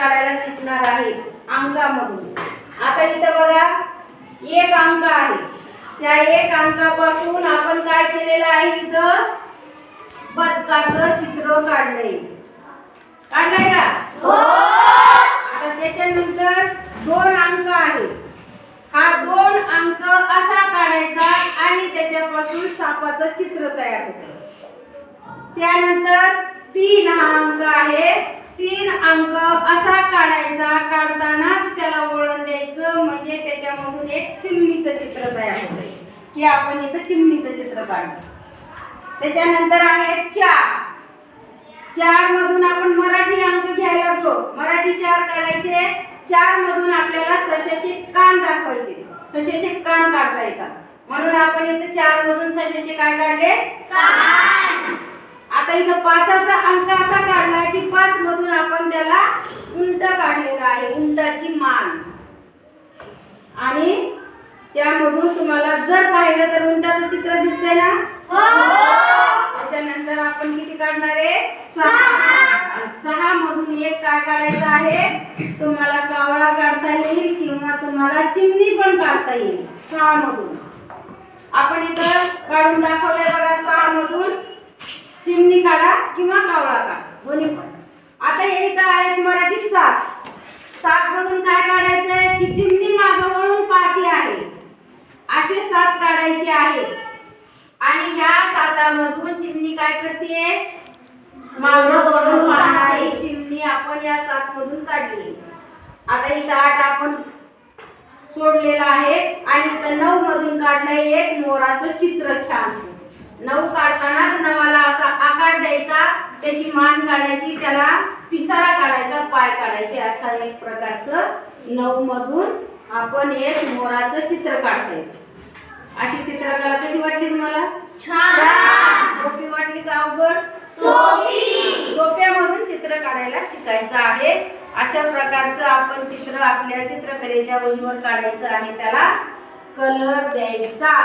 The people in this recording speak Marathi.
काढायला शिकणार आहे अंकामधून। आता इथं बघा एक अंक आहे, त्या एक अंकापासून आपण काय केलेलं आहे, इथं बदकाचं चित्र काढलंय का? हो। आता त्याच्यानंतर दोन अंक आहे, हा दोन अंक असा काढायचा आणि त्याच्यापासून सापाचं चित्र तयार होतं। त्यानंतर तीन हा अंक आहे, तीन अंक असा काढायचा, काढतानाच त्याला वळण द्यायचं म्हणजे त्याच्यामधून एक चिमणीचं चित्र तयार होतं, की आपण इथं चिमणीचं चित्र काढलं। त्याच्यानंतर आहे चार, चार मधून आपण मराठी अंक घ्यायला लागलो, मराठी चार काढायचे, चार मधून आपल्याला सशाचे कान दाखवायचे, सशाचे कान काढता येतात, म्हणून आपण इथे चार मधून सशाचे काय काढले, कान। आता इथं पाचाचा अंक असा काढलाय की पाच मधून आपण त्याला उंट काढलेला आहे, उंटाची मान, आणि त्यामधून तुम्हाला जर पाहिलं तर उंटाचं चित्र दिसतंय ना? हो। त्याच्यानंतर आपण किती काढणार आहे, सहा, सहा मधून एक काय काढायचं आहे, तुम्हाला कावळा काढता येईल किंवा तुम्हाला चिमणी पण काढता येईल, सहा मधून आपण इथं काढून दाखवलंय बघा, सहा मधून चिमणी काढा किंवा कावळा काढा, दोन्ही पण। आता हे इथं आहेत मराठी सात, सात मधून काय काढायचंय की चिमणी मागं वळून पाहती आहे, असे सात काढायचे आहेत, आणि ह्या सातामधून चिमणी काय करते, मागं वळून पाहणारी चिमणी आपण या सात मधून काढली। आता इथं आठ आपण सोडलेला आहे, आणि इथं नऊ मधून काढलंय एक मोराचं चित्र छानसं। नऊ काढतानाच नवाला असा आकार द्यायचा, त्याची मान काढायची, त्याला पिसारा काढायचा, पाय काढायचे, असा एक प्रकारचं नऊ मधून आपण एक मोराचं चित्र काढतोय। अशी चित्रकला कशी वाटली तुम्हाला? छान। सोपी वाटली का अवघड? सोपी। सोप्यामधून चित्र काढायला शिकायचं आहे, अशा प्रकारचं आपण चित्र आपल्या चित्रकलेच्या वहीवर काढायचं आहे, त्याला कलर द्यायचा।